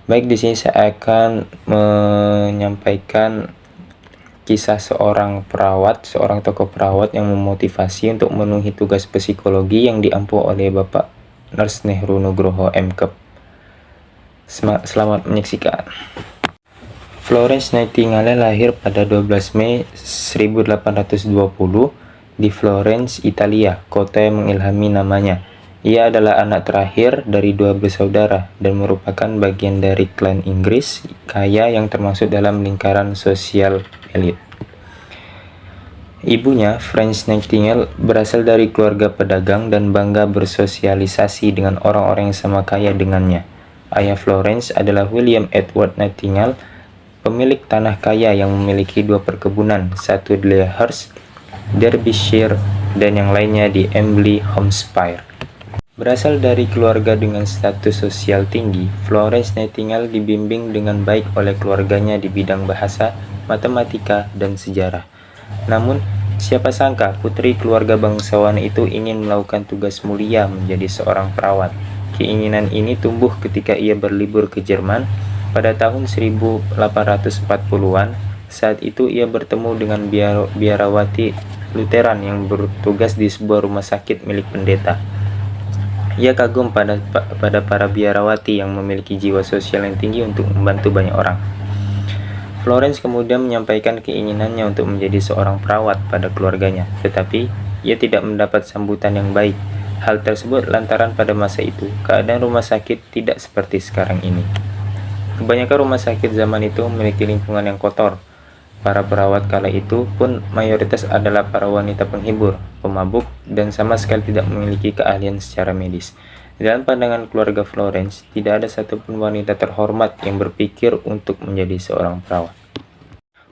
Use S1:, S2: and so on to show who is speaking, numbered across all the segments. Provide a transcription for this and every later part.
S1: Baik, di sini saya akan menyampaikan kisah seorang tokoh perawat yang memotivasi untuk memenuhi tugas psikologi yang diampu oleh Bapak Nurse Nehru Nugroho M.Kep. Selamat menyaksikan. Florence Nightingale lahir pada 12 Mei 1820 di Florence, Italia, kota yang mengilhami namanya. Ia adalah anak terakhir dari 2 bersaudara dan merupakan bagian dari klan Inggris kaya yang termasuk dalam lingkaran sosial elit. Ibunya, Florence Nightingale, berasal dari keluarga pedagang dan bangga bersosialisasi dengan orang-orang yang sama kaya dengannya. Ayah Florence adalah William Edward Nightingale, pemilik tanah kaya yang memiliki 2 perkebunan, satu di Lea-Hurst, Derbyshire, dan yang lainnya di Embley, Hampshire. Berasal dari keluarga dengan status sosial tinggi, Florence Nightingale dibimbing dengan baik oleh keluarganya di bidang bahasa, matematika, dan sejarah. Namun, siapa sangka putri keluarga bangsawan itu ingin melakukan tugas mulia menjadi seorang perawat. Keinginan ini tumbuh ketika ia berlibur ke Jerman pada tahun 1840-an. Saat itu ia bertemu dengan biarawati Lutheran yang bertugas di sebuah rumah sakit milik pendeta. Ia kagum pada para biarawati yang memiliki jiwa sosial yang tinggi untuk membantu banyak orang. Florence kemudian menyampaikan keinginannya untuk menjadi seorang perawat pada keluarganya, tetapi ia tidak mendapat sambutan yang baik. Hal tersebut lantaran pada masa itu, keadaan rumah sakit tidak seperti sekarang ini. Kebanyakan rumah sakit zaman itu memiliki lingkungan yang kotor. Para perawat kala itu pun mayoritas adalah para wanita penghibur, pemabuk, dan sama sekali tidak memiliki keahlian secara medis. Dalam pandangan keluarga Florence, tidak ada satupun wanita terhormat yang berpikir untuk menjadi seorang perawat.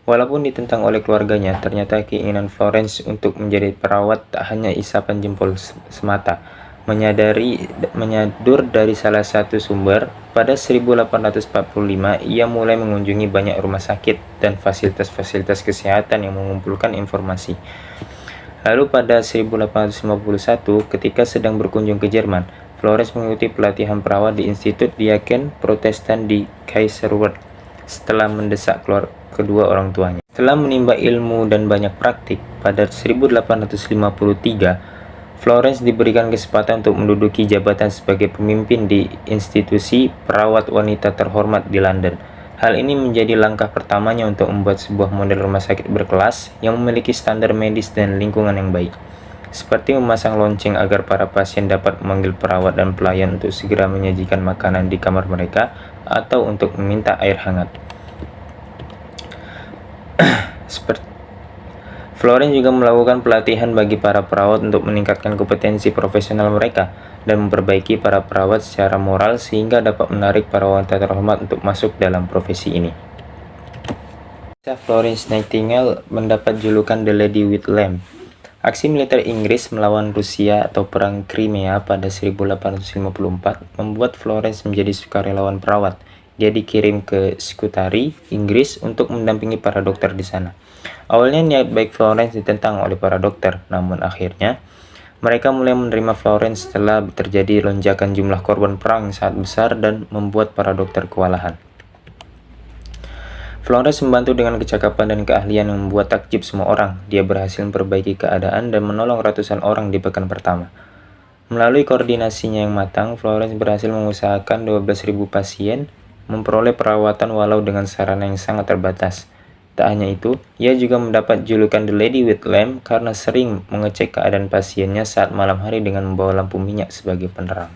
S1: Walaupun ditentang oleh keluarganya, ternyata keinginan Florence untuk menjadi perawat tak hanya isapan jempol semata. Menyadur dari salah satu sumber, pada 1845 ia mulai mengunjungi banyak rumah sakit dan fasilitas-fasilitas kesehatan yang mengumpulkan informasi. Lalu pada 1851, ketika sedang berkunjung ke Jerman, Florence mengikuti pelatihan perawat di Institut Diaken Protestan di Kaiserwerth setelah mendesak kedua orang tuanya. Setelah menimba ilmu dan banyak praktik, pada 1853 Florence diberikan kesempatan untuk menduduki jabatan sebagai pemimpin di institusi perawat wanita terhormat di London. Hal ini menjadi langkah pertamanya untuk membuat sebuah model rumah sakit berkelas yang memiliki standar medis dan lingkungan yang baik, seperti memasang lonceng agar para pasien dapat memanggil perawat dan pelayan untuk segera menyajikan makanan di kamar mereka atau untuk meminta air hangat. Florence juga melakukan pelatihan bagi para perawat untuk meningkatkan kompetensi profesional mereka dan memperbaiki para perawat secara moral sehingga dapat menarik para wanita terhormat untuk masuk dalam profesi ini. Florence Nightingale mendapat julukan The Lady with Lamp. Aksi militer Inggris melawan Rusia atau Perang Crimea pada 1854 membuat Florence menjadi sukarelawan perawat. Dia dikirim ke Scutari, Inggris untuk mendampingi para dokter di sana. Awalnya niat baik Florence ditentang oleh para dokter, namun akhirnya mereka mulai menerima Florence setelah terjadi lonjakan jumlah korban perang yang sangat besar dan membuat para dokter kewalahan. Florence membantu dengan kecakapan dan keahlian yang membuat takjub semua orang. Dia berhasil memperbaiki keadaan dan menolong ratusan orang di pekan pertama. Melalui koordinasinya yang matang, Florence berhasil mengusahakan 12.000 pasien memperoleh perawatan walau dengan sarana yang sangat terbatas. Tak hanya itu, ia juga mendapat julukan The Lady with Lamp karena sering mengecek keadaan pasiennya saat malam hari dengan membawa lampu minyak sebagai penerang.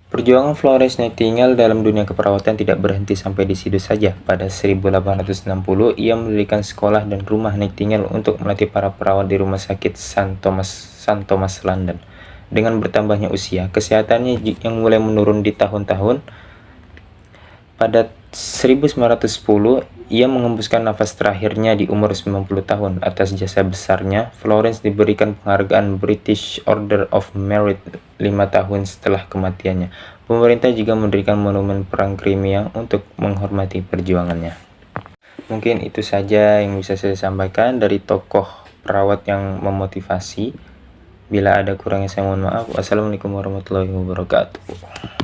S1: Perjuangan Florence Nightingale dalam dunia keperawatan tidak berhenti sampai di situ saja. Pada 1860, ia mendirikan sekolah dan rumah Nightingale untuk melatih para perawat di Rumah Sakit St. Thomas, London. Dengan bertambahnya usia, kesehatannya yang mulai menurun di tahun-tahun. Pada 1910, ia mengembuskan nafas terakhirnya di umur 90 tahun. Atas jasa besarnya, Florence diberikan penghargaan British Order of Merit 5 tahun setelah kematiannya. Pemerintah juga mendirikan monumen Perang Crimea untuk menghormati perjuangannya. Mungkin itu saja yang bisa saya sampaikan dari tokoh perawat yang memotivasi. Bila ada kurangnya saya mohon maaf. Wassalamualaikum warahmatullahi wabarakatuh.